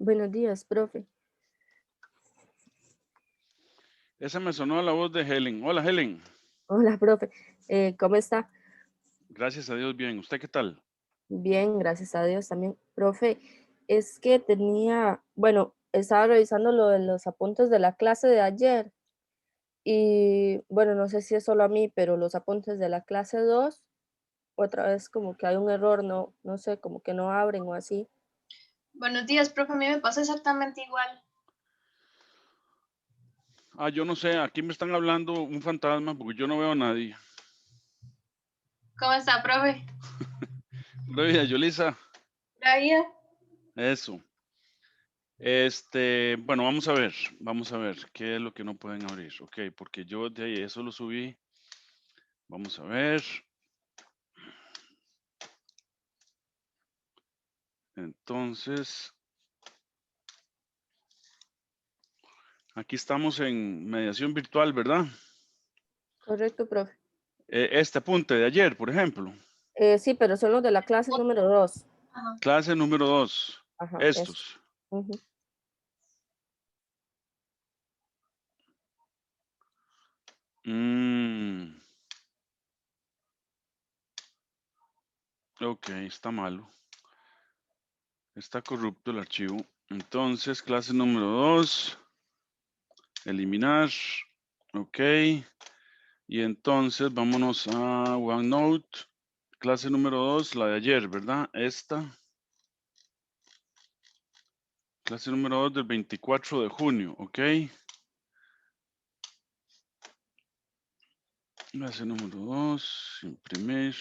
Buenos días, profe. Esa me sonó la voz de Helen. Hola, Helen. Hola, profe. ¿Cómo está? Gracias a Dios, bien. ¿Usted qué tal? Bien, gracias a Dios también. Profe, es que bueno, estaba revisando lo de los apuntes de la clase de ayer y bueno, no sé si es solo a mí, pero los apuntes de la clase 2 otra vez como que hay un error, no sé, como que no abren o así. Buenos días, profe. A mí me pasa exactamente igual. Yo no sé, aquí me están hablando un fantasma porque yo no veo a nadie. ¿Cómo está, profe? Buenos Yulisa. ¿La vida? Eso. Bueno, vamos a ver qué es lo que no pueden abrir. Ok, porque yo de ahí eso lo subí. Vamos a ver. Entonces, aquí estamos en mediación virtual, ¿verdad? Correcto, profe. Este apunte de ayer, por ejemplo. Sí, pero son los de la clase número 2. Ajá. Clase número 2. Ajá, eso. Estos. Ujú. Mm, ok, está malo. Está corrupto el archivo. Entonces, clase número 2. Eliminar. Ok. Y entonces vámonos a OneNote. Clase número 2, la de ayer, ¿verdad? Esta. Clase número 2 del 24 de junio, ¿ok? Clase número 2, imprimir.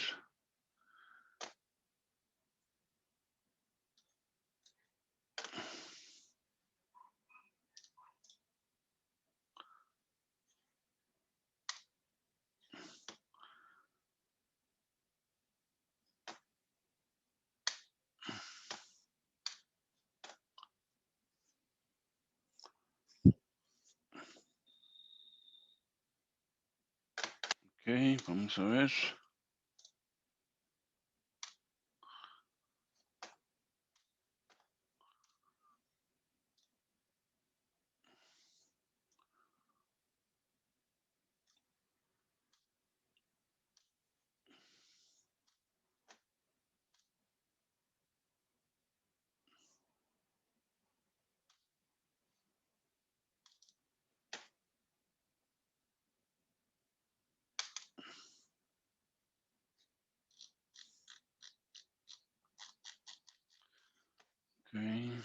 Ok, vamos a ver. Ok.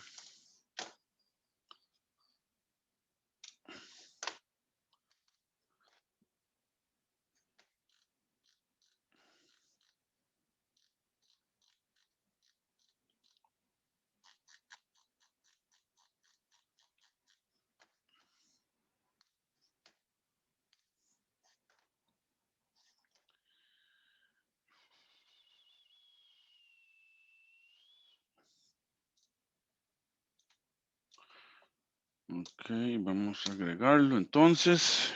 Ok, vamos a agregarlo entonces.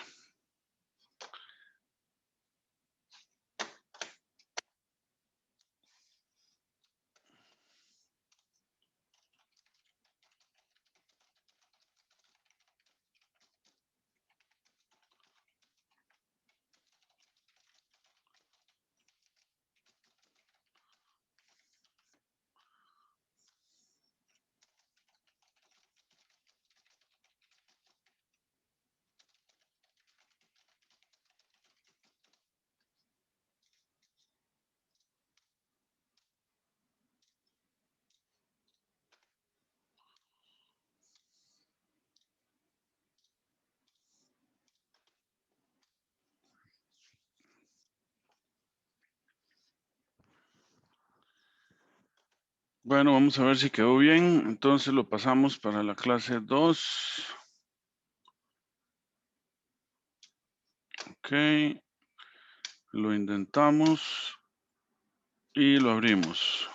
Bueno, vamos a ver si quedó bien. Entonces lo pasamos para la clase 2. Ok, lo intentamos y lo abrimos.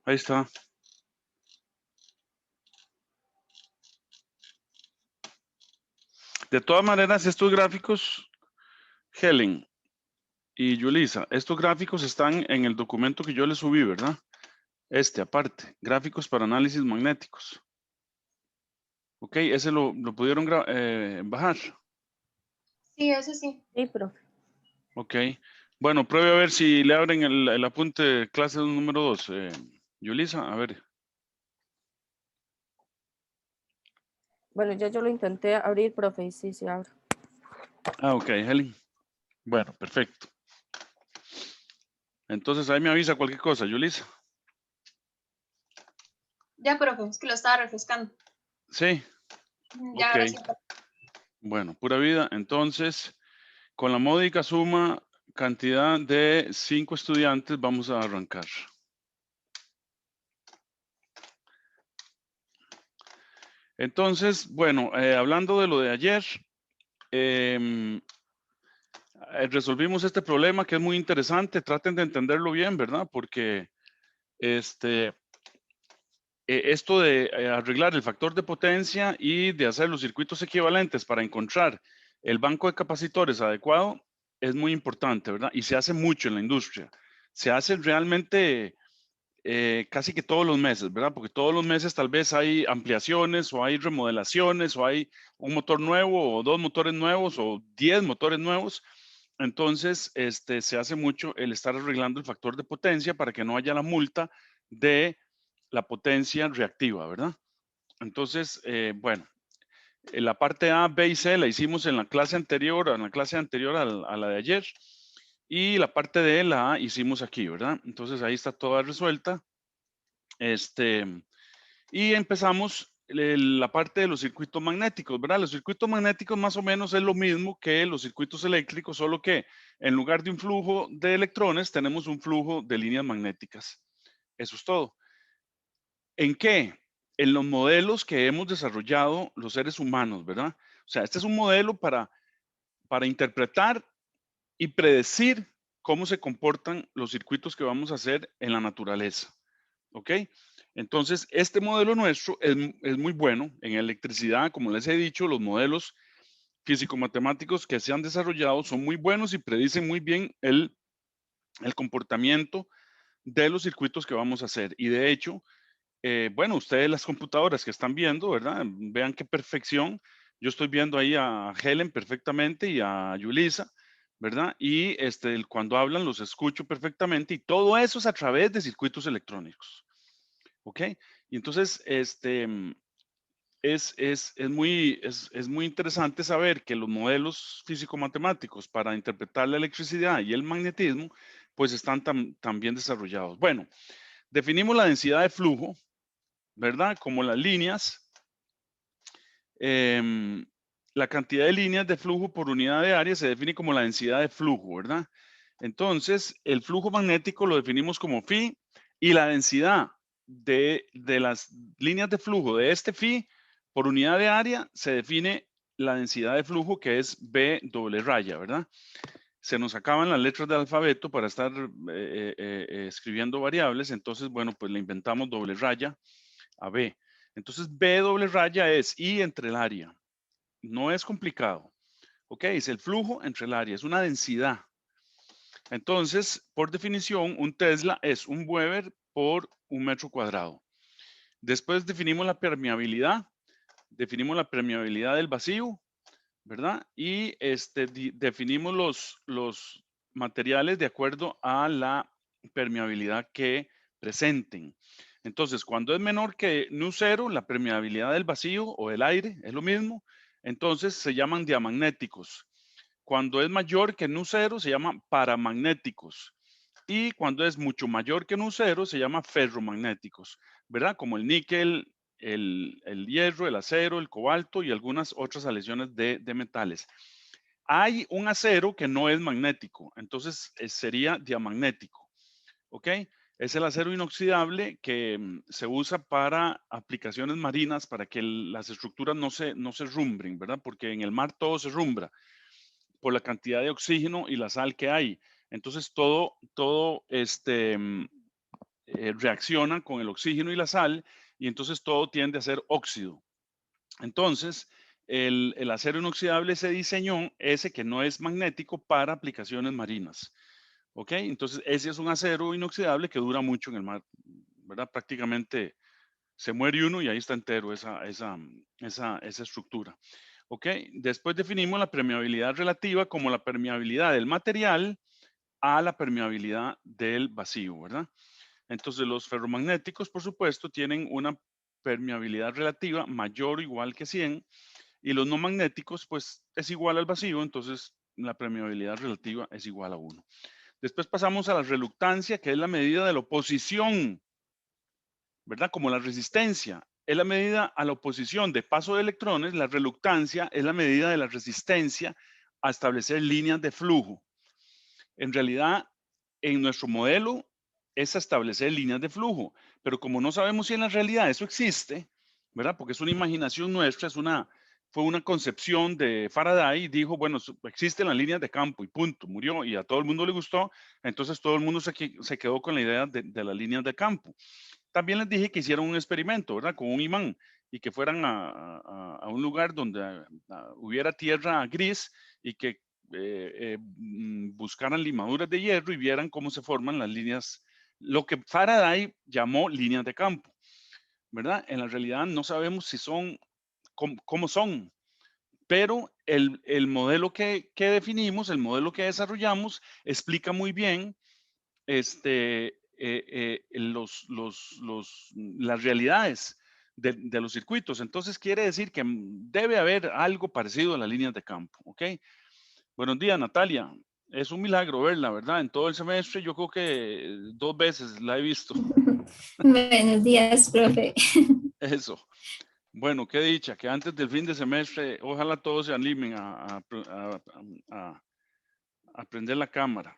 Ahí está. De todas maneras, estos gráficos, Helen y Yulisa, estos gráficos están en el documento que yo les subí, ¿verdad? Aparte, gráficos para análisis magnéticos. Ok, ese lo pudieron bajar. Sí, ese sí. Sí, profe. Ok. Bueno, pruebe a ver si le abren el apunte de clase número 2. Yulisa, a ver. Bueno, ya yo lo intenté abrir, profe, y sí, se abre. Ah, ok, Helen. Bueno, perfecto. Entonces ahí me avisa cualquier cosa, Yulisa. Ya, profe, es que lo estaba refrescando. Sí, Ya, ok. ahora sí. Bueno, pura vida. Entonces, con la módica suma cantidad de 5 estudiantes, vamos a arrancar. Entonces, bueno, hablando de lo de ayer, resolvimos este problema que es muy interesante. Traten de entenderlo bien, ¿verdad? Porque esto de arreglar el factor de potencia y de hacer los circuitos equivalentes para encontrar el banco de capacitores adecuado es muy importante, ¿verdad? Y se hace mucho en la industria. Se hace realmente casi que todos los meses, ¿verdad? Porque todos los meses tal vez hay ampliaciones o hay remodelaciones o hay un motor nuevo o 2 motores nuevos o 10 motores nuevos. Entonces, se hace mucho el estar arreglando el factor de potencia para que no haya la multa de la potencia reactiva, ¿verdad? Entonces, bueno, la parte A, B y C la hicimos en la clase anterior, a la de ayer. Y la parte D, la A, hicimos aquí, ¿verdad? Entonces ahí está toda resuelta. Y empezamos la parte de los circuitos magnéticos, ¿verdad? Los circuitos magnéticos más o menos es lo mismo que los circuitos eléctricos, solo que en lugar de un flujo de electrones, tenemos un flujo de líneas magnéticas. Eso es todo. ¿En qué? En los modelos que hemos desarrollado los seres humanos, ¿verdad? O sea, este es un modelo para interpretar y predecir cómo se comportan los circuitos que vamos a hacer en la naturaleza. ¿Ok? Entonces, este modelo nuestro es muy bueno en electricidad. Como les he dicho, los modelos físico-matemáticos que se han desarrollado son muy buenos y predicen muy bien el comportamiento de los circuitos que vamos a hacer. Y de hecho, bueno, ustedes las computadoras que están viendo, ¿verdad? Vean qué perfección. Yo estoy viendo ahí a Helen perfectamente y a Yulisa, ¿verdad? Y cuando hablan los escucho perfectamente y todo eso es a través de circuitos electrónicos. ¿Ok? Y entonces, es muy interesante saber que los modelos físico-matemáticos para interpretar la electricidad y el magnetismo, pues están tan bien desarrollados. Bueno, definimos la densidad de flujo, ¿verdad? Como las líneas, la cantidad de líneas de flujo por unidad de área se define como la densidad de flujo, ¿verdad? Entonces, el flujo magnético lo definimos como phi y la densidad de las líneas de flujo de este phi por unidad de área se define la densidad de flujo que es B doble raya, ¿verdad? Se nos acaban las letras del alfabeto para estar escribiendo variables, entonces, bueno, pues le inventamos doble raya a B. Entonces, B doble raya es I entre el área. No es complicado. Ok, es el flujo entre el área, es una densidad. Entonces, por definición, un Tesla es un Weber por un metro cuadrado. Después definimos la permeabilidad del vacío, ¿verdad? Y definimos los materiales de acuerdo a la permeabilidad que presenten. Entonces, cuando es menor que nu0, la permeabilidad del vacío o del aire es lo mismo, entonces se llaman diamagnéticos. Cuando es mayor que nu0, se llaman paramagnéticos. Y cuando es mucho mayor que nu0, se llama ferromagnéticos, ¿verdad? Como el níquel, el hierro, el acero, el cobalto y algunas otras aleaciones de metales. Hay un acero que no es magnético, entonces sería diamagnético, ¿ok? Es el acero inoxidable que se usa para aplicaciones marinas, para que las estructuras no se rumbren, ¿verdad? Porque en el mar todo se rumbra por la cantidad de oxígeno y la sal que hay. Entonces todo reacciona con el oxígeno y la sal y entonces todo tiende a ser óxido. Entonces, el acero inoxidable se diseñó, ese que no es magnético, para aplicaciones marinas. ¿Ok? Entonces, ese es un acero inoxidable que dura mucho en el mar, ¿verdad? Prácticamente se muere uno y ahí está entero esa estructura. ¿Ok? Después definimos la permeabilidad relativa como la permeabilidad del material a la permeabilidad del vacío, ¿verdad? Entonces, los ferromagnéticos, por supuesto, tienen una permeabilidad relativa mayor o igual que 100, y los no magnéticos, pues, es igual al vacío, entonces la permeabilidad relativa es igual a 1. Después pasamos a la reluctancia, que es la medida de la oposición, ¿verdad? Como la resistencia es la medida a la oposición de paso de electrones, la reluctancia es la medida de la resistencia a establecer líneas de flujo. En realidad, en nuestro modelo es establecer líneas de flujo, pero como no sabemos si en la realidad eso existe, ¿verdad? Porque es una imaginación nuestra, fue una concepción de Faraday y dijo, bueno, existen las líneas de campo y punto, murió y a todo el mundo le gustó, entonces todo el mundo se quedó con la idea de las líneas de campo. También les dije que hicieron un experimento, ¿verdad? Con un imán y que fueran a un lugar donde hubiera tierra gris y que buscaran limaduras de hierro y vieran cómo se forman las líneas, lo que Faraday llamó líneas de campo, ¿verdad? En la realidad no sabemos si son, cómo son, pero el modelo que definimos, el modelo que desarrollamos, explica muy bien las realidades de los circuitos. Entonces quiere decir que debe haber algo parecido a las líneas de campo, ¿ok? Buenos días, Natalia. Es un milagro verla, ¿verdad? En todo el semestre yo creo que 2 veces la he visto. Buenos días, profe. Eso. Bueno, qué dicha, que antes del fin de semestre, ojalá todos se animen a prender la cámara.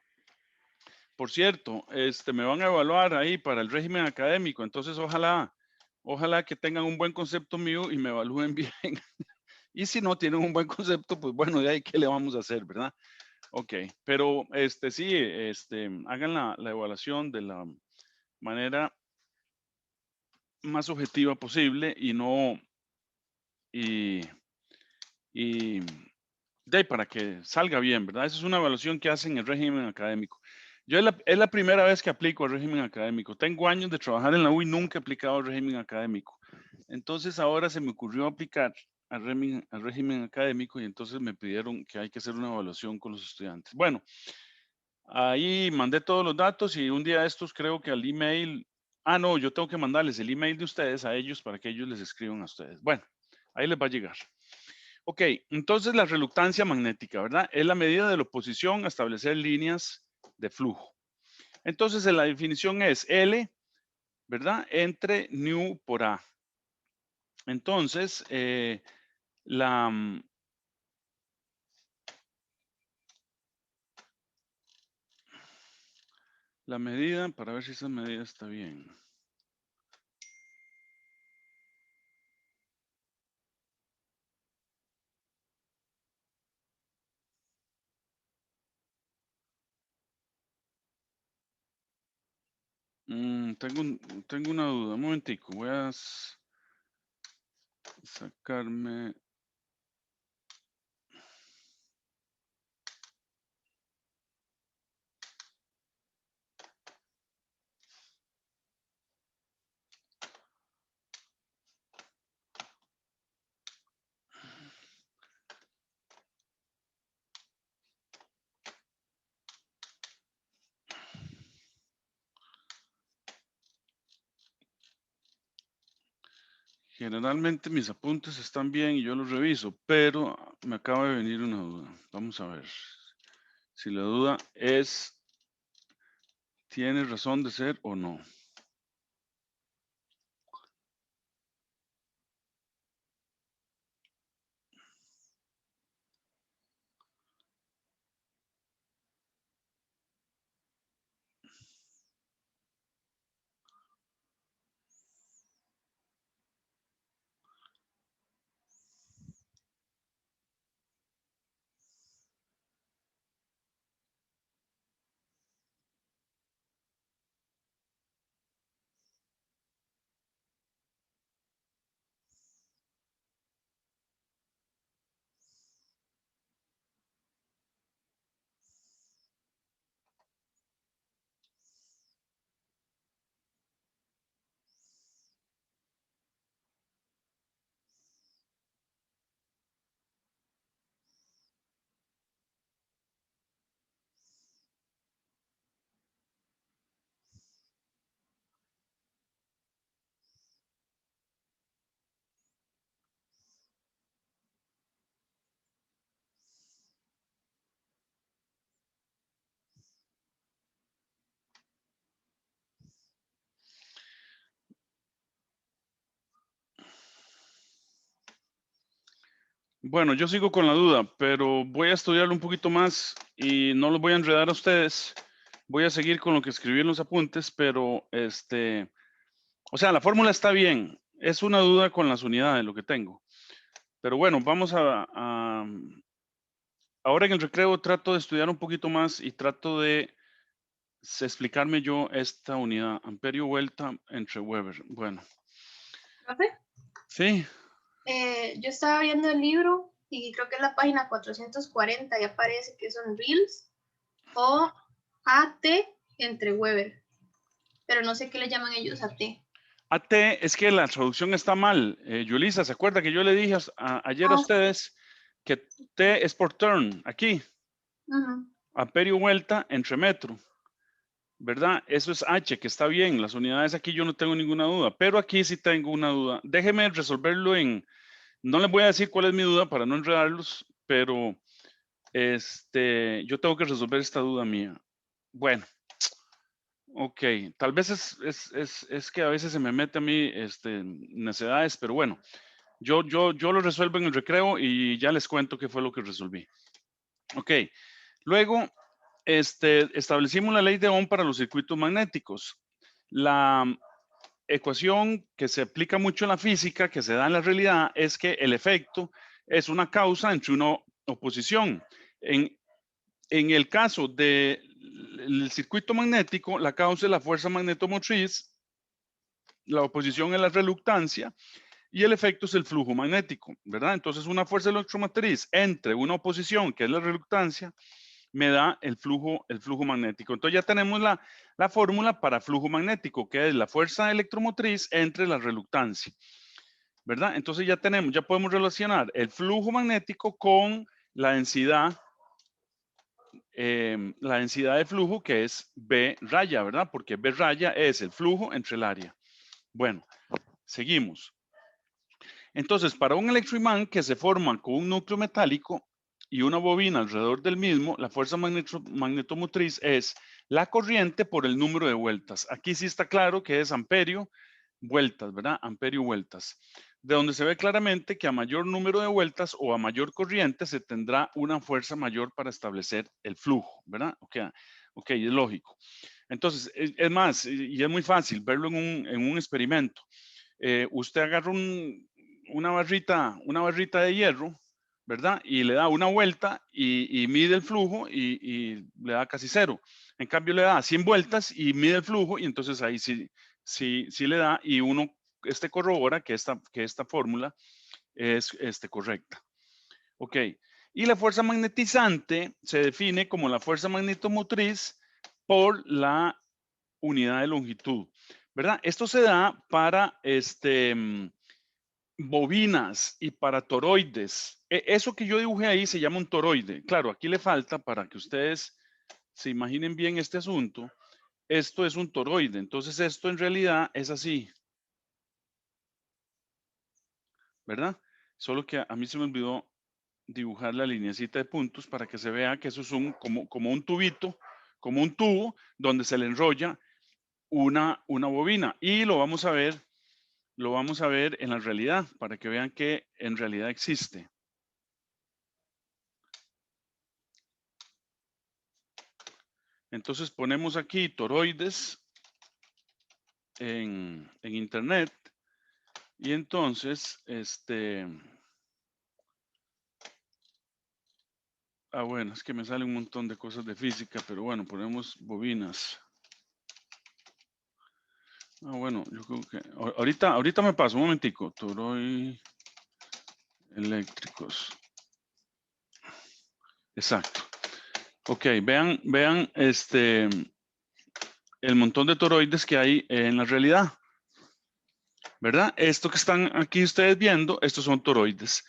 Por cierto, me van a evaluar ahí para el régimen académico, entonces ojalá que tengan un buen concepto mío y me evalúen bien. Y si no tienen un buen concepto, pues bueno, de ahí qué le vamos a hacer, ¿verdad? Ok, pero sí, hagan la evaluación de la manera más objetiva posible y no, y de ahí para que salga bien, ¿verdad? Esa es una evaluación que hacen en el régimen académico. Yo es la primera vez que aplico el régimen académico. Tengo años de trabajar en la U y nunca he aplicado el régimen académico. Entonces ahora se me ocurrió aplicar al régimen académico y entonces me pidieron que hay que hacer una evaluación con los estudiantes. Bueno, ahí mandé todos los datos y un día de estos creo que al email, no, yo tengo que mandarles el email de ustedes a ellos para que ellos les escriban a ustedes. Bueno, ahí les va a llegar. Ok, entonces la reluctancia magnética, ¿verdad? Es la medida de la oposición a establecer líneas de flujo. Entonces la definición es L, ¿verdad? Entre nu por A. Entonces, la, la medida, para ver si esa medida está bien. Tengo una duda, un momentico, voy a sacarme. Generalmente mis apuntes están bien y yo los reviso, pero me acaba de venir una duda. Vamos a ver si la duda tiene razón de ser o no. Bueno, yo sigo con la duda, pero voy a estudiarlo un poquito más y no los voy a enredar a ustedes. Voy a seguir con lo que escribí en los apuntes, pero o sea, la fórmula está bien. Es una duda con las unidades, lo que tengo. Pero bueno, vamos ahora en el recreo trato de estudiar un poquito más y trato de explicarme yo esta unidad, amperio vuelta entre Weber. Bueno, ¿Profe? sí, Yo estaba viendo el libro y creo que es la página 440 y aparece que son reals o AT entre Weber, pero no sé qué le llaman ellos AT. AT es que la traducción está mal. Yulisa, ¿se acuerda que yo le dije ayer a ustedes que T es por turn, aquí, amperio vuelta entre metro, ¿verdad? Eso es H, que está bien. Las unidades aquí yo no tengo ninguna duda, pero aquí sí tengo una duda. Déjeme resolverlo no les voy a decir cuál es mi duda para no enredarlos, pero yo tengo que resolver esta duda mía. Bueno, ok, tal vez es que a veces se me mete a mí necedades, pero bueno, yo lo resuelvo en el recreo y ya les cuento qué fue lo que resolví. Ok, luego establecimos la ley de Ohm para los circuitos magnéticos. La ecuación que se aplica mucho en la física, que se da en la realidad, es que el efecto es una causa entre una oposición. En el caso del circuito magnético, la causa es la fuerza magnetomotriz, la oposición es la reluctancia y el efecto es el flujo magnético, ¿verdad? Entonces, una fuerza electromotriz entre una oposición, que es la reluctancia, me da el flujo magnético. Entonces ya tenemos la fórmula para flujo magnético, que es la fuerza electromotriz entre la reluctancia, ¿verdad? Entonces ya podemos relacionar el flujo magnético con la densidad de flujo, que es B raya, ¿verdad? Porque B raya es el flujo entre el área. Bueno, seguimos. Entonces, para un electroimán que se forma con un núcleo metálico y una bobina alrededor del mismo, la fuerza magnetomotriz es la corriente por el número de vueltas. Aquí sí está claro que es amperio vueltas, ¿verdad? Amperio vueltas. De donde se ve claramente que a mayor número de vueltas o a mayor corriente se tendrá una fuerza mayor para establecer el flujo, ¿verdad? Ok, es lógico. Entonces, es más, y es muy fácil verlo en un experimento. Usted agarra una barrita de hierro, ¿verdad? Y le da una vuelta y mide el flujo y le da casi cero. En cambio, le da 100 vueltas y mide el flujo y entonces ahí sí le da y uno corrobora que esta fórmula es correcta. Ok. Y la fuerza magnetizante se define como la fuerza magnetomotriz por la unidad de longitud, ¿verdad? Esto se da para bobinas y para toroides. Eso que yo dibujé ahí se llama un toroide. Claro, aquí le falta para que ustedes se imaginen bien este asunto. Esto es un toroide. Entonces esto en realidad es así, ¿verdad? Solo que a mí se me olvidó dibujar la lineacita de puntos para que se vea que eso es como un tubito, como un tubo donde se le enrolla una bobina. Y lo vamos a ver en la realidad para que vean que en realidad existe. Entonces ponemos aquí toroides en internet y entonces bueno, es que me sale un montón de cosas de física, pero bueno, ponemos bobinas. Bueno, yo creo que ahorita me paso un momentico. Toroides eléctricos. Exacto. Ok, vean el montón de toroides que hay en la realidad, ¿verdad? Esto que están aquí ustedes viendo, estos son toroides.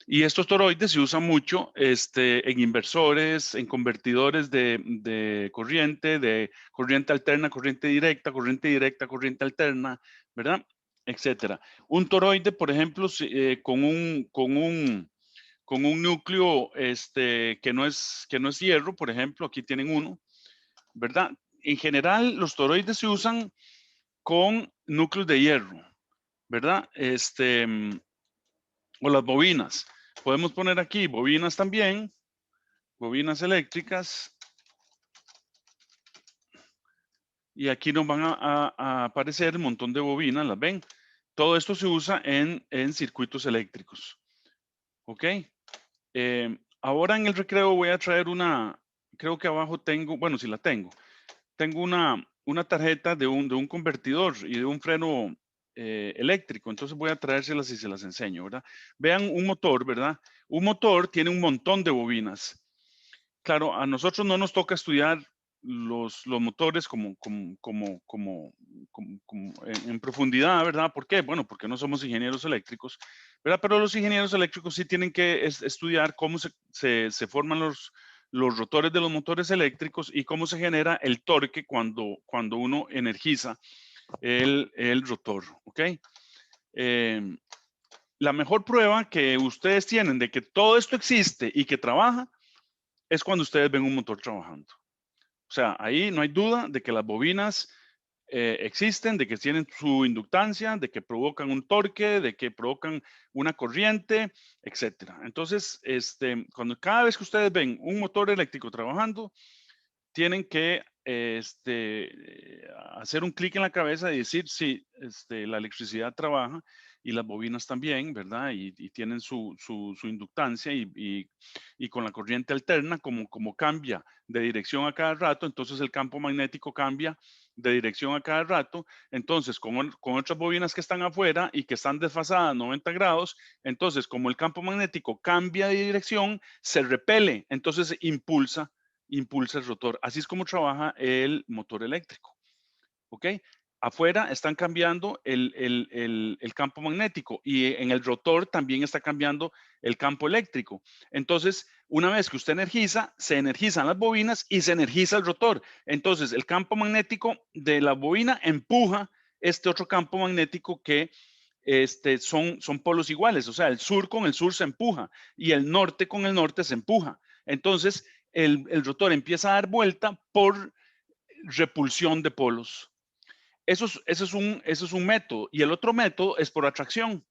Y estos toroides se usan mucho en inversores, en convertidores de corriente alterna, corriente directa, corriente alterna, ¿verdad? Etcétera. Un toroide, por ejemplo, con un núcleo que no es hierro, por ejemplo, aquí tienen uno, ¿verdad? En general, los toroides se usan con núcleos de hierro, ¿verdad? O las bobinas. Podemos poner aquí bobinas también, bobinas eléctricas. Y aquí nos van a aparecer un montón de bobinas, ¿las ven? Todo esto se usa en circuitos eléctricos. ¿Ok? Ahora en el recreo voy a traer una, creo que abajo tengo, bueno, si la tengo. Tengo una tarjeta de un convertidor y de un freno eléctrico. Entonces voy a traérselas y se las enseño, ¿verdad? Vean un motor, ¿verdad? Un motor tiene un montón de bobinas. Claro, a nosotros no nos toca estudiar los motores en profundidad, ¿verdad? ¿Por qué? Bueno, porque no somos ingenieros eléctricos, ¿verdad? Pero los ingenieros eléctricos sí tienen que estudiar cómo se forman los rotores de los motores eléctricos y cómo se genera el torque cuando uno energiza el rotor, ¿ok? La mejor prueba que ustedes tienen de que todo esto existe y que trabaja es cuando ustedes ven un motor trabajando. O sea, ahí no hay duda de que las bobinas existen, de que tienen su inductancia, de que provocan un torque, de que provocan una corriente, etcétera. Entonces, cada vez que ustedes ven un motor eléctrico trabajando, tienen que hacer un clic en la cabeza y decir si la electricidad trabaja y las bobinas también, ¿verdad? Y tienen su inductancia y con la corriente alterna, como cambia de dirección a cada rato, entonces el campo magnético cambia de dirección a cada rato. Entonces, con otras bobinas que están afuera y que están desfasadas 90 grados, entonces como el campo magnético cambia de dirección, se repele, entonces impulsa el rotor. Así es como trabaja el motor eléctrico. ¿Ok? Afuera están cambiando el campo magnético y en el rotor también está cambiando el campo eléctrico. Entonces, una vez que usted energiza, se energizan las bobinas y se energiza el rotor. Entonces, el campo magnético de la bobina empuja este otro campo magnético que son polos iguales. O sea, el sur con el sur se empuja y el norte con el norte se empuja. Entonces, el rotor empieza a dar vuelta por repulsión de polos. Eso es un método. Y el otro método es por atracción.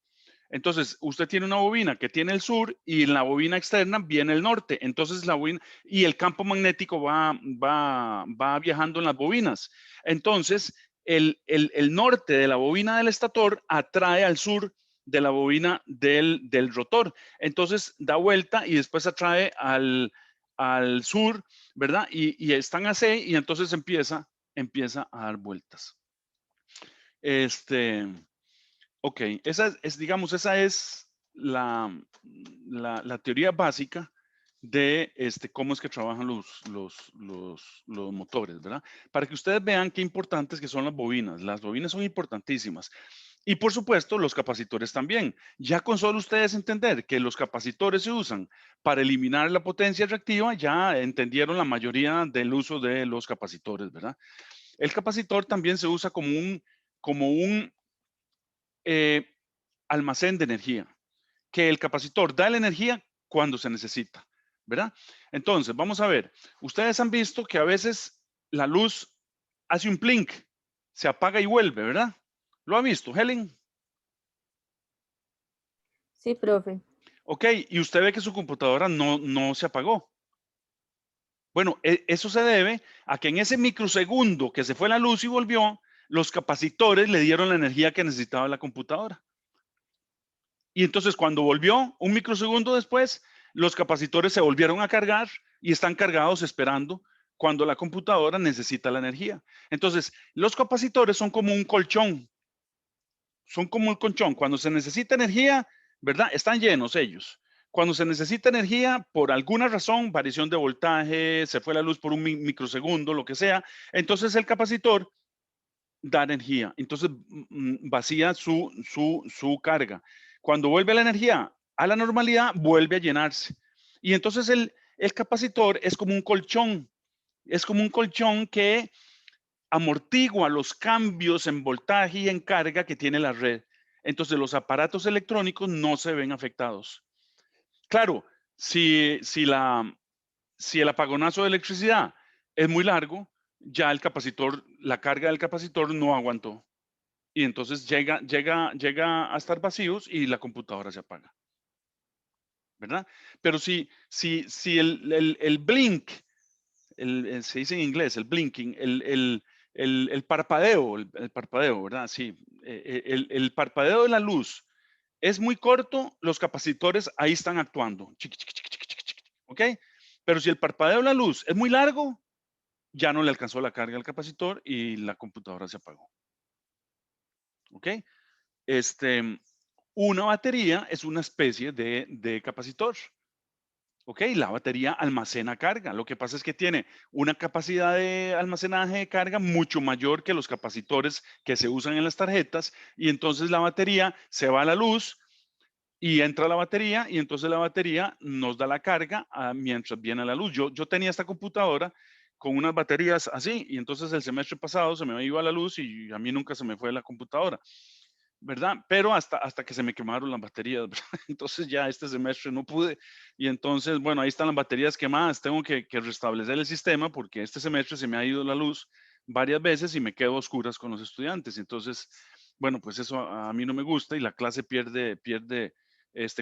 Entonces, usted tiene una bobina que tiene el sur y en la bobina externa viene el norte. Entonces, la bobina y el campo magnético va viajando en las bobinas. Entonces, el norte de la bobina del estator atrae al sur de la bobina del rotor. Entonces, da vuelta y después atrae al sur, ¿verdad? Y están así y entonces empieza a dar vueltas. Ok, digamos, esa es la teoría básica de cómo es que trabajan los motores, ¿verdad? Para que ustedes vean qué importantes que son las bobinas. Las bobinas son importantísimas. Y por supuesto, los capacitores también. Ya con solo ustedes entender que los capacitores se usan para eliminar la potencia reactiva, ya entendieron la mayoría del uso de los capacitores, ¿verdad? El capacitor también se usa como un almacén de energía, que el capacitor da la energía cuando se necesita, ¿verdad? Entonces, vamos a ver, ustedes han visto que a veces la luz hace un blink, se apaga y vuelve, ¿verdad? ¿Lo ha visto, Helen? Sí, profe. Ok, y usted ve que su computadora no se apagó. Bueno, eso se debe a que en ese microsegundo que se fue la luz y volvió, los capacitores le dieron la energía que necesitaba la computadora. Y entonces cuando volvió, un microsegundo después, los capacitores se volvieron a cargar y están cargados esperando cuando la computadora necesita la energía. Entonces, los capacitores son como un colchón. Son como un colchón. Cuando se necesita energía, ¿verdad? Están llenos ellos. Cuando se necesita energía, por alguna razón, variación de voltaje, se fue la luz por un microsegundo, lo que sea, entonces el capacitor da energía. Entonces vacía su carga. Cuando vuelve la energía a la normalidad, vuelve a llenarse. Y entonces el capacitor es como un colchón. Es como un colchón que amortigua los cambios en voltaje y en carga que tiene la red. Entonces los aparatos electrónicos no se ven afectados. Claro, si el apagonazo de electricidad es muy largo, ya la carga del capacitor no aguantó. Y entonces llega a estar vacíos y la computadora se apaga. ¿verdad? Pero si el blink, se dice en inglés, el blinking, el parpadeo, el parpadeo, ¿verdad? Sí, el parpadeo de la luz es muy corto, los capacitores ahí están actuando, chiqui, chiqui, chiqui, chiqui, chiqui, chiqui, ¿ok? Pero si el parpadeo de la luz es muy largo, ya no le alcanzó la carga al capacitor y la computadora se apagó, ¿ok? Una batería es una especie de capacitor. Ok, la batería almacena carga. Lo que pasa es que tiene una capacidad de almacenaje de carga mucho mayor que los capacitores que se usan en las tarjetas y entonces la batería se va a la luz y entra la batería y entonces la batería nos da la carga mientras viene la luz. Yo tenía esta computadora con unas baterías así y entonces el semestre pasado se me iba la luz y a mí nunca se me fue la computadora. ¿Verdad? Pero hasta que se me quemaron las baterías, ¿verdad? Entonces ya este semestre no pude y entonces, bueno, ahí están las baterías quemadas, tengo que restablecer el sistema porque este semestre se me ha ido la luz varias veces y me quedo a oscuras con los estudiantes. Entonces, bueno, pues eso a mí no me gusta y la clase pierde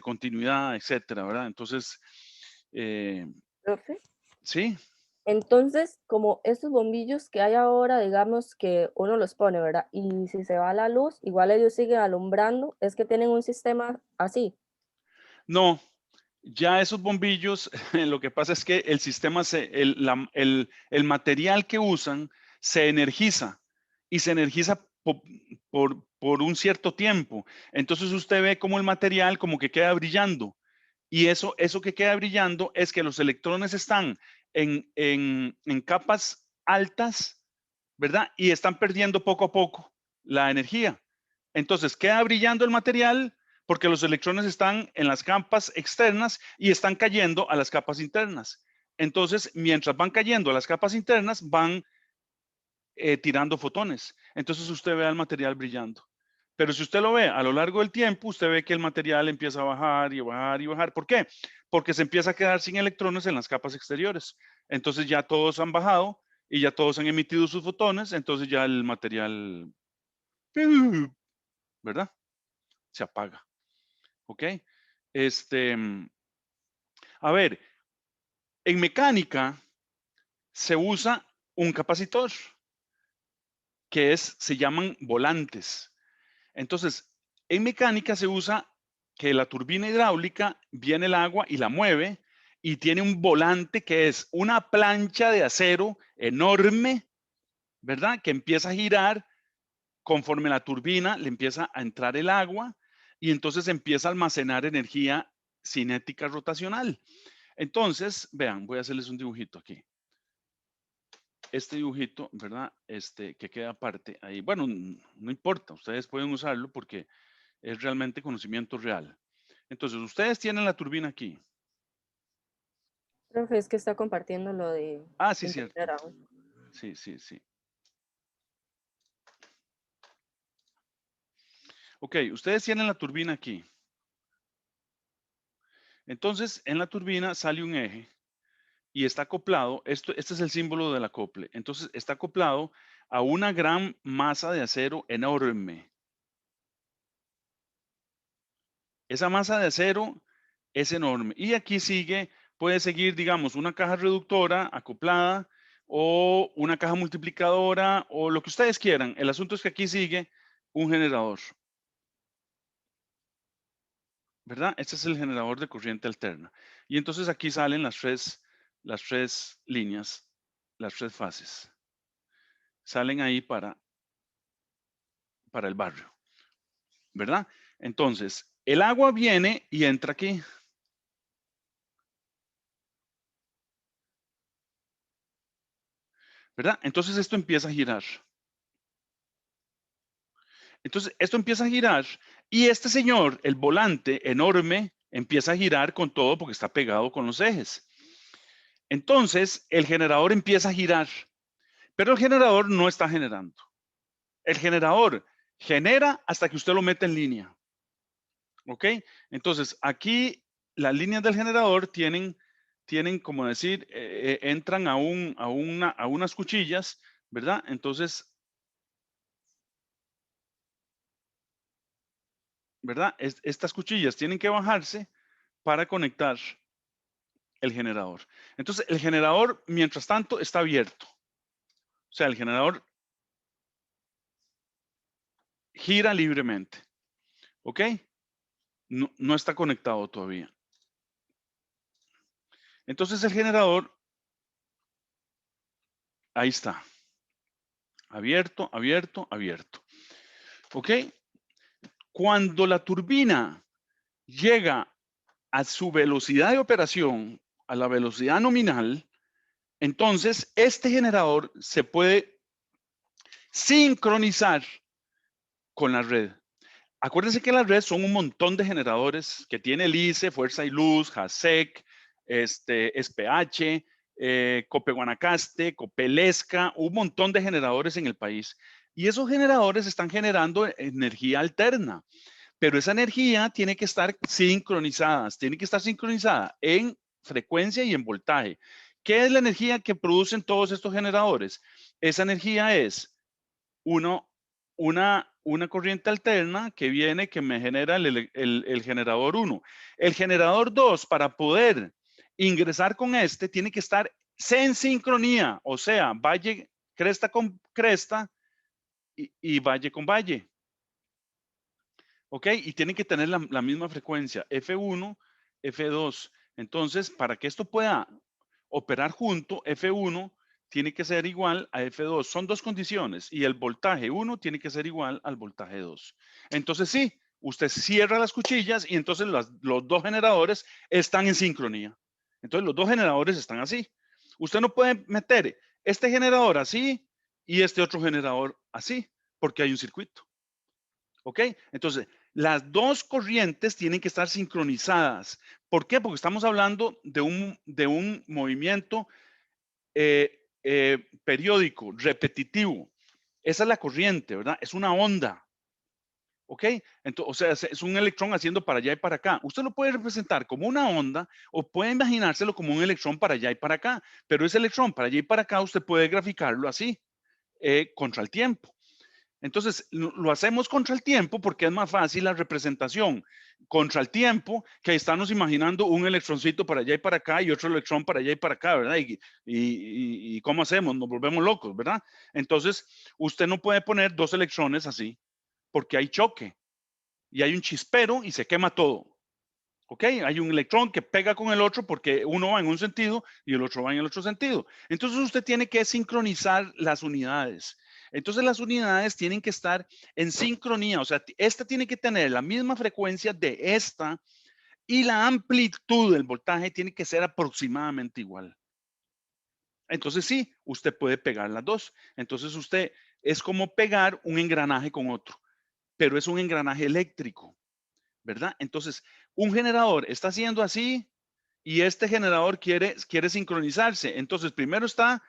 continuidad, etcétera, ¿verdad? Entonces, Profe. sí, Entonces, como estos bombillos que hay ahora, digamos que uno los pone, ¿verdad? Y si se va la luz, igual ellos siguen alumbrando, es que tienen un sistema así. no, ya esos bombillos, lo que pasa es que el sistema, el material que usan se energiza y se energiza por un cierto tiempo. Entonces usted ve como el material como que queda brillando y eso que queda brillando es que los electrones están en capas altas, ¿verdad? Y están perdiendo poco a poco la energía. Entonces queda brillando el material porque los electrones están en las capas externas y están cayendo a las capas internas. Entonces, mientras van cayendo a las capas internas, van tirando fotones. Entonces usted ve al material brillando. Pero si usted lo ve a lo largo del tiempo, usted ve que el material empieza a bajar y bajar y bajar. ¿Por qué? Porque se empieza a quedar sin electrones en las capas exteriores. Entonces ya todos han bajado y ya todos han emitido sus fotones. Entonces ya el material, ¿verdad? Se apaga. ¿Ok? A ver, en mecánica se usa un capacitor se llaman volantes. Entonces, en mecánica se usa que la turbina hidráulica viene el agua y la mueve y tiene un volante que es una plancha de acero enorme, ¿verdad? Que empieza a girar conforme la turbina le empieza a entrar el agua y entonces empieza a almacenar energía cinética rotacional. Entonces, vean, voy a hacerles un dibujito aquí. Este dibujito, ¿verdad? Que queda aparte ahí. Bueno, no importa, ustedes pueden usarlo porque es realmente conocimiento real. Entonces, ustedes tienen la turbina aquí. Profe, es que está compartiendo lo de Ah, sí, cierto. internet aún. Sí, sí, sí. Ok, ustedes tienen la turbina aquí. Entonces, en la turbina sale un eje y está acoplado, este es el símbolo del acople. Entonces, está acoplado a una gran masa de acero enorme. Esa masa de acero es enorme. Y aquí puede seguir, digamos, una caja reductora acoplada o una caja multiplicadora o lo que ustedes quieran. El asunto es que aquí sigue un generador, ¿verdad? Este es el generador de corriente alterna. Y entonces aquí salen las tres líneas, las tres fases. Salen ahí para el barrio, ¿verdad? Entonces, el agua viene y entra aquí. ¿Verdad? Entonces esto empieza a girar. Entonces esto empieza a girar y este señor, el volante enorme, empieza a girar con todo porque está pegado con los ejes. Entonces el generador empieza a girar, pero el generador no está generando. El generador genera hasta que usted lo mete en línea. ¿Ok? Entonces aquí las líneas del generador tienen como decir, entran a unas cuchillas, ¿verdad? Entonces, ¿verdad? Estas cuchillas tienen que bajarse para conectar el generador. Entonces, el generador, mientras tanto, está abierto. O sea, el generador gira libremente. ¿Ok? No está conectado todavía. Entonces, el generador, ahí está. Abierto, abierto, abierto. ¿Ok? Cuando la turbina llega a su velocidad de operación, a la velocidad nominal, entonces este generador se puede sincronizar con la red. Acuérdense que la red son un montón de generadores que tiene el ICE, Fuerza y Luz, JASEC, SPH, Cope Guanacaste, Copelesca, un montón de generadores en el país. Y esos generadores están generando energía alterna. Pero esa energía tiene que estar sincronizada en frecuencia y en voltaje. ¿Qué es la energía que producen todos estos generadores? Esa energía es una corriente alterna que viene, que me genera el generador 1. El generador 2, para poder ingresar con este, tiene que estar en sincronía, o sea, valle, cresta con cresta y valle con valle. ¿Ok? Y tienen que tener la misma frecuencia, F1, F2. Entonces, para que esto pueda operar junto, F1 tiene que ser igual a F2. Son dos condiciones y el voltaje 1 tiene que ser igual al voltaje 2. Entonces, sí, usted cierra las cuchillas y entonces los dos generadores están en sincronía. Entonces, los dos generadores están así. Usted no puede meter este generador así y este otro generador así, porque hay un circuito. ¿Ok? Entonces, las dos corrientes tienen que estar sincronizadas. ¿Por qué? Porque estamos hablando de un movimiento periódico, repetitivo. Esa es la corriente, ¿verdad? Es una onda. ¿Ok? Entonces, o sea, es un electrón haciendo para allá y para acá. Usted lo puede representar como una onda o puede imaginárselo como un electrón para allá y para acá. Pero ese electrón para allá y para acá, usted puede graficarlo así, contra el tiempo. Entonces, lo hacemos contra el tiempo porque es más fácil la representación contra el tiempo que estarnos imaginando un electroncito para allá y para acá y otro electrón para allá y para acá, ¿verdad? Y ¿cómo hacemos? Nos volvemos locos, ¿verdad? Entonces, usted no puede poner dos electrones así porque hay choque y hay un chispero y se quema todo. ¿Ok? Hay un electrón que pega con el otro porque uno va en un sentido y el otro va en el otro sentido. Entonces usted tiene que sincronizar las unidades. Entonces las unidades tienen que estar en sincronía. O sea, esta tiene que tener la misma frecuencia de esta y la amplitud del voltaje tiene que ser aproximadamente igual. Entonces sí, usted puede pegar las dos. Entonces usted es como pegar un engranaje con otro, pero es un engranaje eléctrico. ¿Verdad? Entonces, un generador está haciendo así y este generador quiere sincronizarse. Entonces, primero está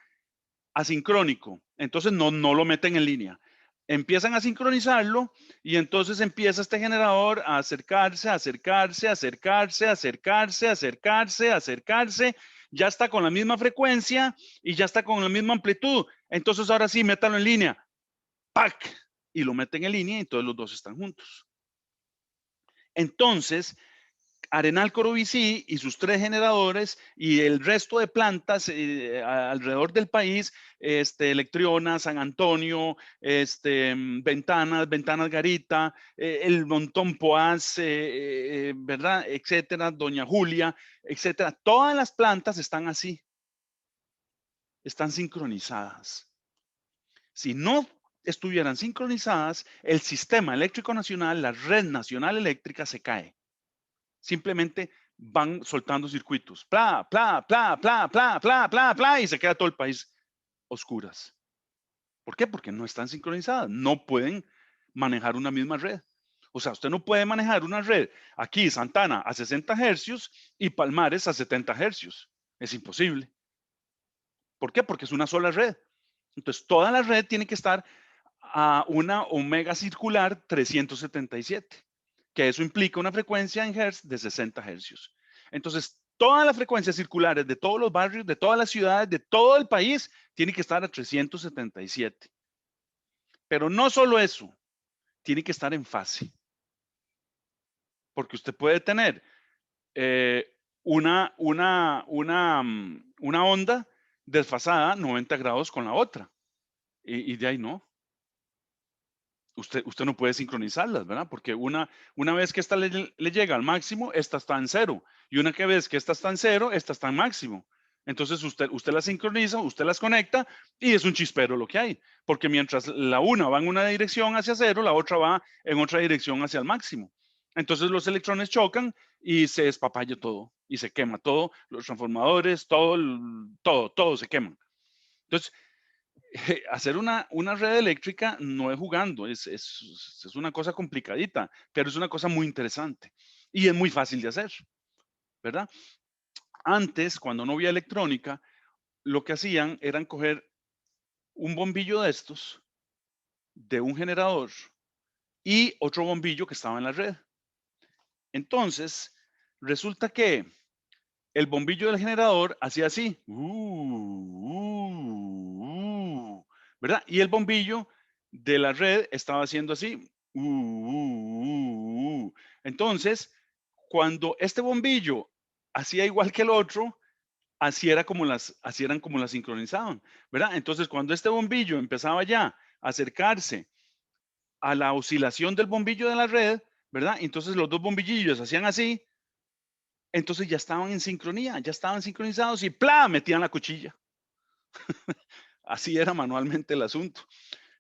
asincrónico. Entonces, no lo meten en línea. Empiezan a sincronizarlo y entonces empieza este generador a acercarse, acercarse, acercarse, acercarse, acercarse, acercarse. Ya está con la misma frecuencia y ya está con la misma amplitud. Entonces, ahora sí, métalo en línea. ¡Pac! Y lo meten en línea y todos los dos están juntos. Entonces, Arenal Corobicí y sus 3 generadores y el resto de plantas alrededor del país, Electriona, San Antonio, Ventanas Garita, el Montón Poás, ¿verdad? Etcétera, Doña Julia, etcétera. Todas las plantas están así, están sincronizadas. Si no estuvieran sincronizadas, el sistema eléctrico nacional, la red nacional eléctrica se cae. Simplemente van soltando circuitos, pla, pla, pla, pla, pla, pla, pla, pla, y se queda todo el país oscuras. ¿Por qué? Porque no están sincronizadas, no pueden manejar una misma red. O sea, usted no puede manejar una red aquí, Santana, a 60 hercios y Palmares a 70 hercios. Es imposible. ¿Por qué? Porque es una sola red. Entonces, toda la red tiene que estar a una omega circular 377, que eso implica una frecuencia en hertz de 60 hercios. Entonces, todas las frecuencias circulares de todos los barrios, de todas las ciudades, de todo el país, tiene que estar a 377. Pero no solo eso, tiene que estar en fase. Porque usted puede tener una onda desfasada 90 grados con la otra. Y de ahí no. Usted no puede sincronizarlas, ¿verdad? Porque una vez que esta le llega al máximo, esta está en 0. Y una vez que esta está en 0, esta está en máximo. Entonces usted las sincroniza, usted las conecta y es un chispero lo que hay. Porque mientras la una va en una dirección hacia 0, la otra va en otra dirección hacia el máximo. Entonces los electrones chocan y se despapalla todo. Y se quema todo. Los transformadores, todo se queman. Entonces, hacer una red eléctrica no es jugando, es una cosa complicadita, pero es una cosa muy interesante y es muy fácil de hacer, ¿verdad? Antes, cuando no había electrónica, lo que hacían era coger un bombillo de estos, de un generador, y otro bombillo que estaba en la red. Entonces, resulta que el bombillo del generador hacía así, ¿verdad? Y el bombillo de la red estaba haciendo así, Entonces, cuando este bombillo hacía igual que el otro, así eran como las sincronizaban, ¿verdad? Entonces, cuando este bombillo empezaba ya a acercarse a la oscilación del bombillo de la red, ¿verdad? Entonces los dos bombillillos hacían así, entonces ya estaban en sincronía, ya estaban sincronizados y ¡plá! Metían la cuchilla. Así era manualmente el asunto.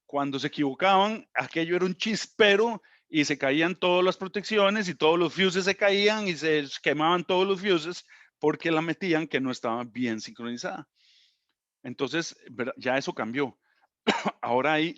Cuando se equivocaban, aquello era un chispero y se caían todas las protecciones y todos los fuses se caían y se quemaban todos los fuses porque la metían que no estaba bien sincronizada. Entonces, ya eso cambió. Ahora hay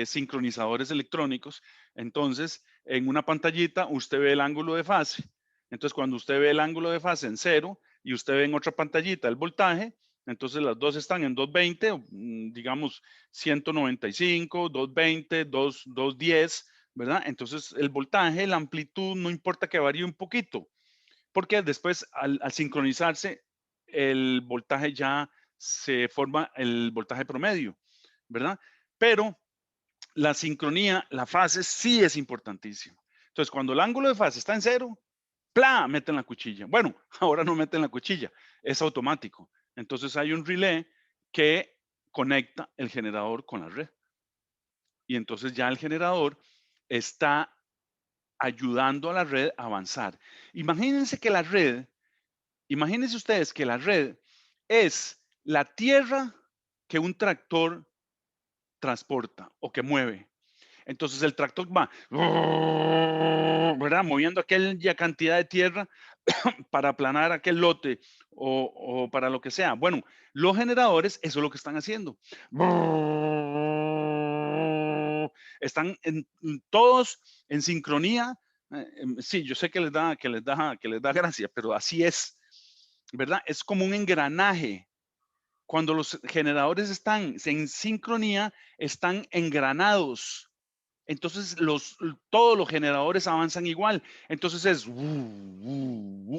sincronizadores electrónicos. Entonces, en una pantallita usted ve el ángulo de fase. Entonces, cuando usted ve el ángulo de fase en 0 y usted ve en otra pantallita el voltaje, entonces las dos están en 220, digamos 195, 220, 210, ¿verdad? Entonces, el voltaje, la amplitud, no importa que varíe un poquito, porque después al sincronizarse, el voltaje ya se forma el voltaje promedio, ¿verdad? Pero la sincronía, la fase sí es importantísima. Entonces, cuando el ángulo de fase está en 0, ¡plá! Meten la cuchilla. Bueno, ahora no meten la cuchilla, es automático. Entonces hay un relé que conecta el generador con la red. Y entonces ya el generador está ayudando a la red a avanzar. Imagínense ustedes que la red es la tierra que un tractor transporta o que mueve. Entonces el tractor va, ¿verdad? Moviendo aquella cantidad de tierra para aplanar aquel lote o para lo que sea. Bueno, los generadores, eso es lo que están haciendo. Están todos en sincronía. Sí, yo sé que les da gracia, pero así es, ¿verdad? Es como un engranaje. Cuando los generadores están en sincronía, están engranados. Entonces todos los generadores avanzan igual. Entonces es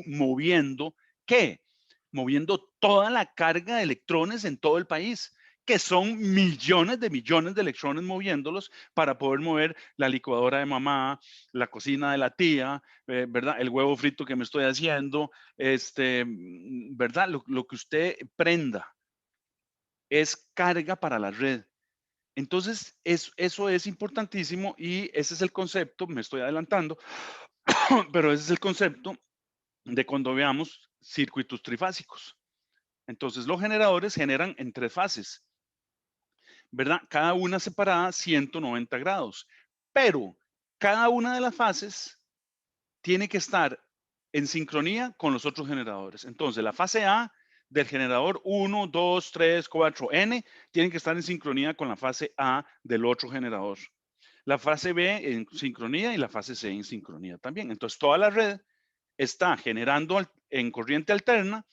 moviendo, ¿qué? Moviendo toda la carga de electrones en todo el país, que son millones de electrones moviéndolos para poder mover la licuadora de mamá, la cocina de la tía, ¿verdad? El huevo frito que me estoy haciendo, ¿verdad? Lo que usted prenda es carga para la red. Entonces, eso es importantísimo y ese es el concepto, me estoy adelantando, pero ese es el concepto de cuando veamos circuitos trifásicos. Entonces, los generadores generan en 3 fases, ¿verdad? Cada una separada 190 grados, pero cada una de las fases tiene que estar en sincronía con los otros generadores. Entonces, la fase A del generador 1, 2, 3, 4, N, tienen que estar en sincronía con la fase A del otro generador. La fase B en sincronía y la fase C en sincronía también. Entonces, toda la red está generando en corriente alterna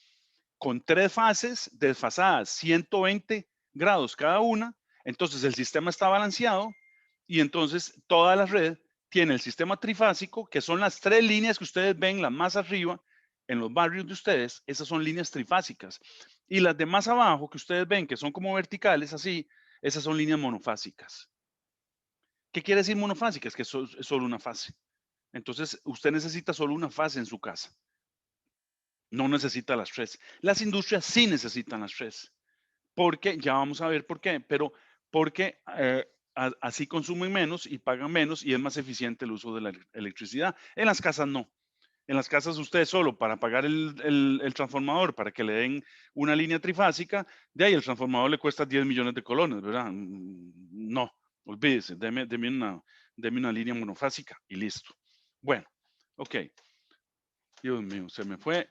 con 3 fases desfasadas 120 grados cada una. Entonces, el sistema está balanceado y entonces toda la red tiene el sistema trifásico, que son las 3 líneas que ustedes ven, las más arriba, en los barrios de ustedes, esas son líneas trifásicas. Y las de más abajo, que ustedes ven, que son como verticales, así, esas son líneas monofásicas. ¿Qué quiere decir monofásicas? Que es solo una fase. Entonces, usted necesita solo una fase en su casa. no necesita las tres. Las industrias sí necesitan las tres, porque ya vamos a ver por qué, pero porque así consumen menos y pagan menos y es más eficiente el uso de la electricidad. En las casas no. En las casas usted solo para pagar el transformador, para que le den una línea trifásica, de ahí el transformador le cuesta 10 millones de colones, ¿verdad? No, olvídese, deme una línea monofásica y listo. Bueno, ok. Dios mío, se me fue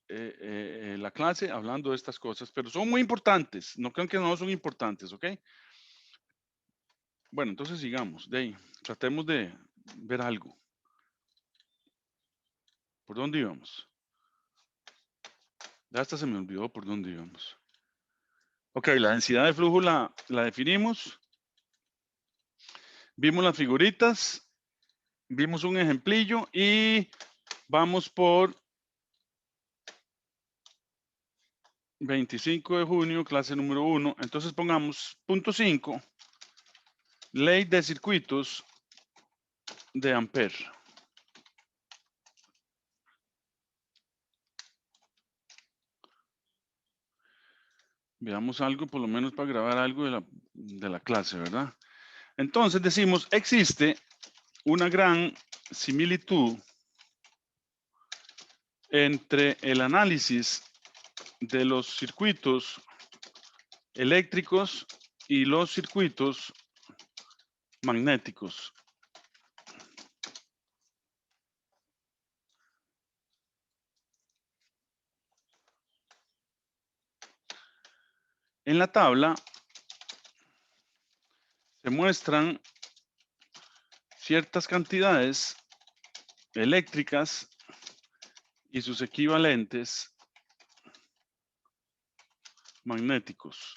la clase hablando de estas cosas, pero son muy importantes. No crean que no son importantes, ¿ok? Bueno, entonces sigamos. De ahí, tratemos de ver algo. ¿Por dónde íbamos? Ya hasta se me olvidó por dónde íbamos. Ok, la densidad de flujo la definimos. Vimos las figuritas. Vimos un ejemplillo y vamos por 25 de junio, clase número 1. Entonces pongamos punto 5, ley de circuitos de Ampere. Veamos algo, por lo menos para grabar algo de la clase, ¿verdad? Entonces decimos, existe una gran similitud entre el análisis de los circuitos eléctricos y los circuitos magnéticos. En la tabla se muestran ciertas cantidades eléctricas y sus equivalentes magnéticos.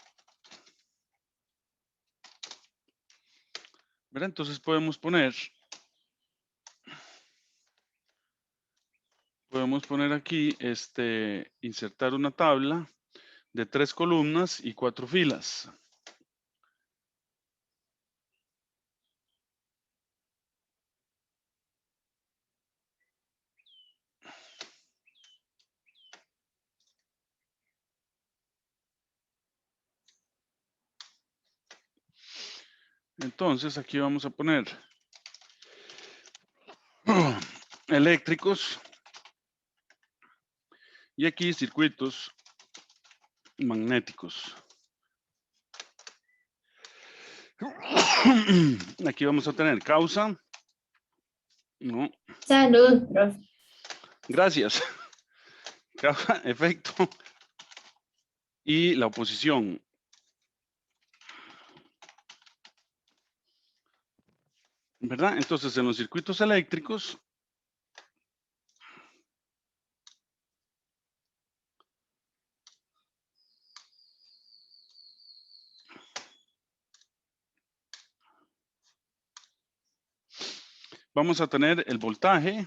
¿Verdad? Entonces podemos poner aquí, insertar una tabla de 3 columnas y 4 filas. Entonces aquí vamos a poner eléctricos y aquí circuitos magnéticos. Aquí vamos a tener causa. No. Salud, profe. Gracias. Causa, efecto y la oposición. ¿Verdad? Entonces en los circuitos eléctricos vamos a tener el voltaje.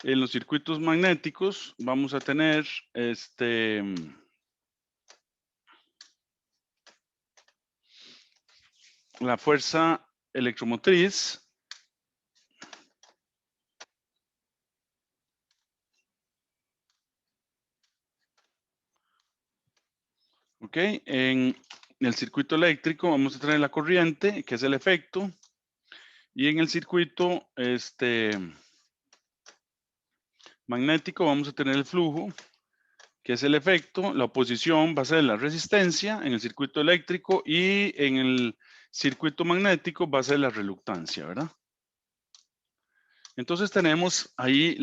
En los circuitos magnéticos vamos a tener la fuerza electromotriz. Ok, en el circuito eléctrico vamos a tener la corriente, que es el efecto. Y en el circuito magnético vamos a tener el flujo, que es el efecto. La oposición va a ser la resistencia en el circuito eléctrico y en el circuito magnético va a ser la reluctancia, ¿verdad? Entonces tenemos ahí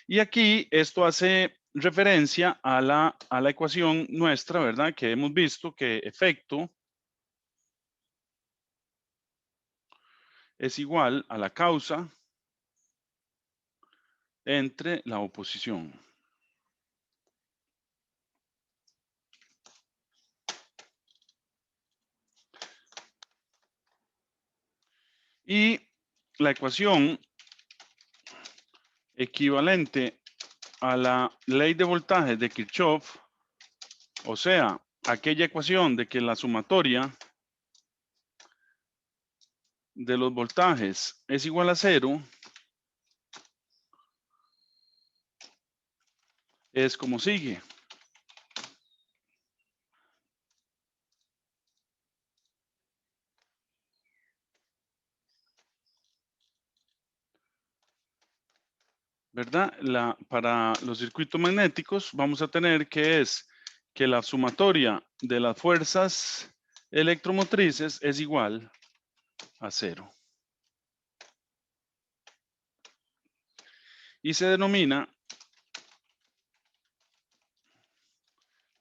y aquí esto hace referencia a la ecuación nuestra, ¿verdad? Que hemos visto que efecto es igual a la causa entre la oposición. Y la ecuación equivalente a la ley de voltaje de Kirchhoff, o sea, aquella ecuación de que la sumatoria de los voltajes es igual a 0, es como sigue. ¿Verdad? Para los circuitos magnéticos vamos a tener que la sumatoria de las fuerzas electromotrices es igual a 0. Y se denomina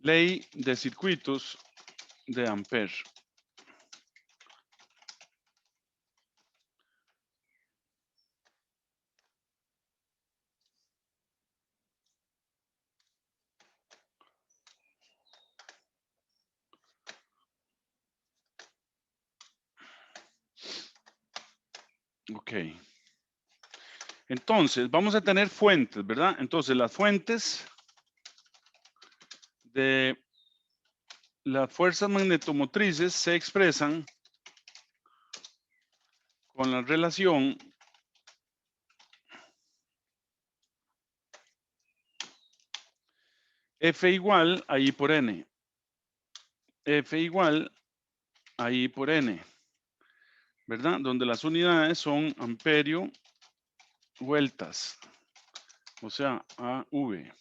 ley de circuitos de Ampère. Ok. Entonces, vamos a tener fuentes, ¿verdad? Entonces, las fuentes de las fuerzas magnetomotrices se expresan con la relación F igual a I por N. F igual a I por N, ¿verdad? Donde las unidades son amperio, vueltas, o sea, AV.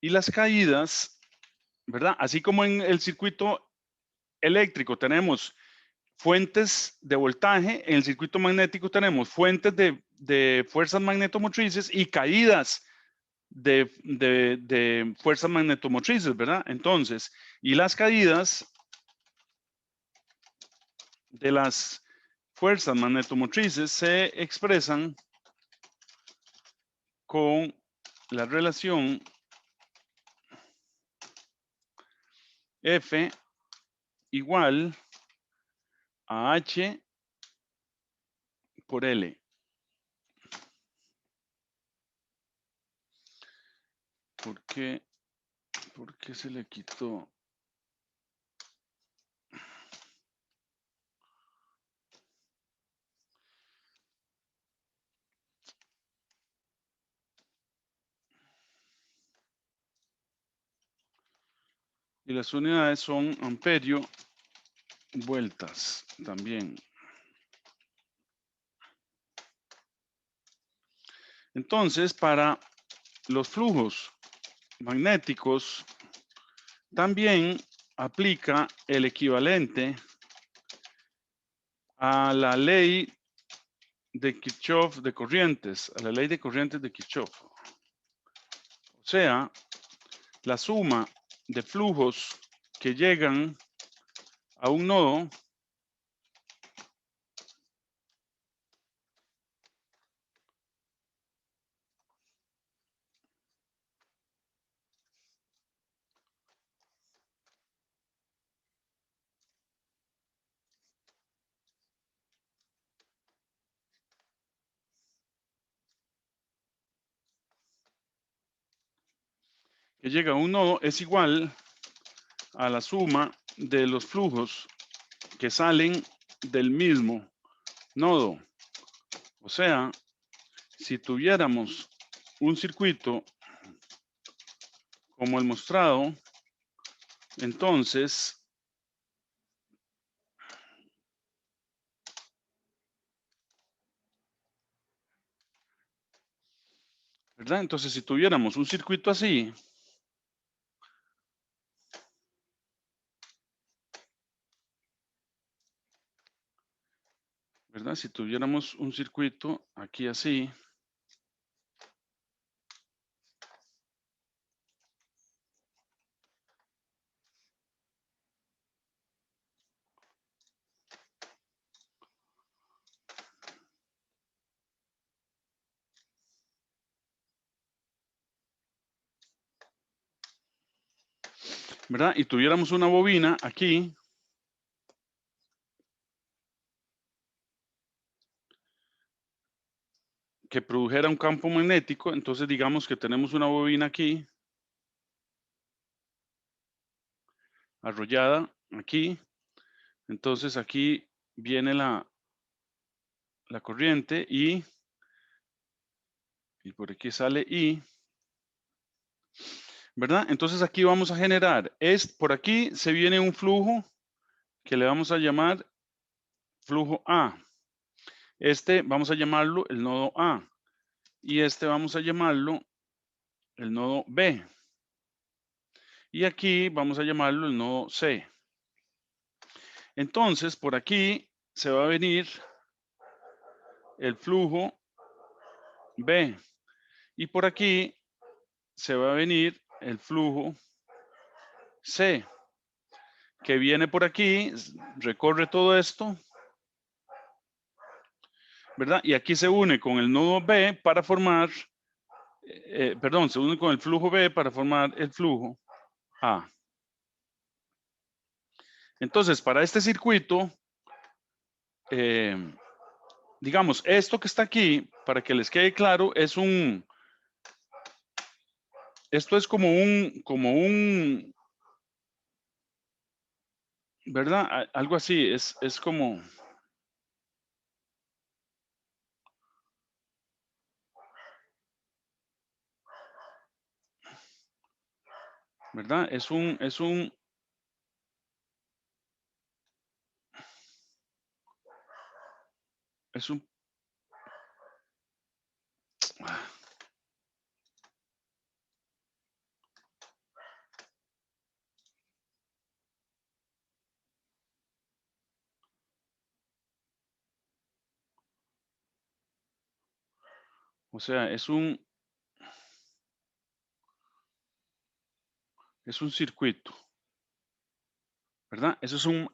Y las caídas, ¿verdad? Así como en el circuito eléctrico tenemos fuentes de voltaje, en el circuito magnético tenemos fuentes de fuerzas magnetomotrices y caídas de fuerzas magnetomotrices, ¿verdad? Entonces, y las caídas de las fuerzas magnetomotrices se expresan con la relación F igual a H por L. ¿Por qué se le quitó? Y las unidades son amperio, vueltas también. Entonces, para los flujos magnéticos, también aplica el equivalente a la ley de Kirchhoff de corrientes, a la ley de corrientes de Kirchhoff. O sea, la suma de flujos que llegan a un nodo es igual a la suma de los flujos que salen del mismo nodo. O sea, si tuviéramos un circuito como el mostrado, entonces ¿verdad? Entonces, si tuviéramos un circuito así, ¿verdad? Si tuviéramos un circuito aquí así, ¿verdad? Y tuviéramos una bobina aquí, que produjera un campo magnético, entonces digamos que tenemos una bobina aquí, arrollada aquí, entonces aquí viene la corriente y Y por aquí sale I. ¿Verdad? Entonces aquí vamos a generar, por aquí se viene un flujo que le vamos a llamar flujo A. Este vamos a llamarlo el nodo A. Y este vamos a llamarlo el nodo B. Y aquí vamos a llamarlo el nodo C. Entonces, por aquí se va a venir el flujo B. Y por aquí se va a venir el flujo C, que viene por aquí, recorre todo esto, ¿verdad? Y aquí se une con el nodo B para formar, perdón, se une con el flujo B para formar el flujo A. Entonces, para este circuito, digamos, esto que está aquí, para que les quede claro, esto es como un, ¿verdad? Algo así, es como, ¿verdad? Es un, o sea, es un circuito, ¿verdad? Eso es un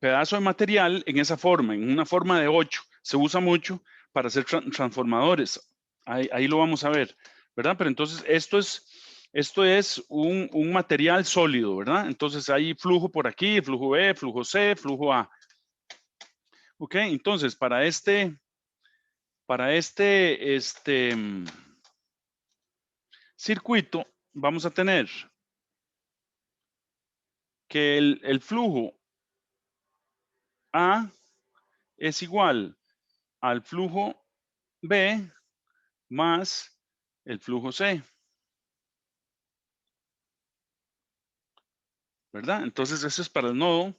pedazo de material en esa forma, en una forma de 8. Se usa mucho para hacer transformadores. Ahí lo vamos a ver, ¿verdad? Pero entonces esto es un material sólido, ¿verdad? Entonces hay flujo por aquí, flujo B, flujo C, flujo A. Ok, entonces para este circuito vamos a tener que el flujo A es igual al flujo B más el flujo C, ¿verdad? Entonces eso es para el nodo.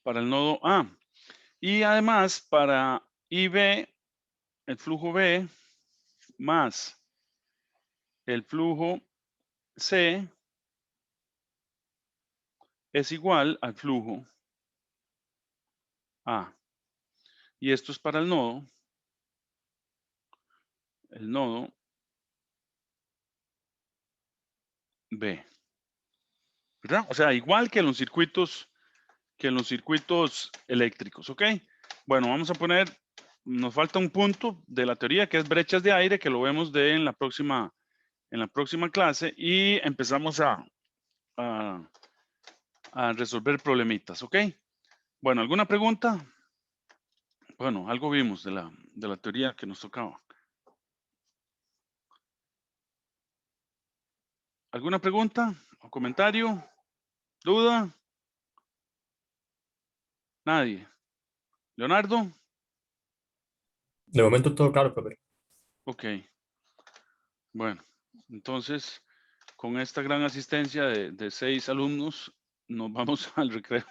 Para el nodo A. Y además para IB, el flujo B más el flujo C es igual al flujo A. Y esto es para el nodo B. ¿Verdad? O sea, igual que en los circuitos eléctricos, ¿ok? Bueno, vamos a poner, nos falta un punto de la teoría que es brechas de aire, que lo vemos en la próxima clase, y empezamos a resolver problemitas, ¿ok? Bueno, ¿alguna pregunta? Bueno, algo vimos de la teoría que nos tocaba. ¿Alguna pregunta o comentario? ¿Duda? Nadie. ¿Leonardo? De momento todo claro, profe. Ok. Bueno, entonces, con esta gran asistencia de 6 alumnos, nos vamos al recreo.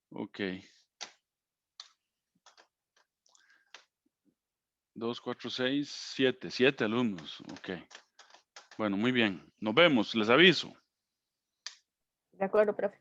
Ok. 2, 4, 6, 7. 7 alumnos. Ok. Bueno, muy bien. Nos vemos. Les aviso. De acuerdo, profe.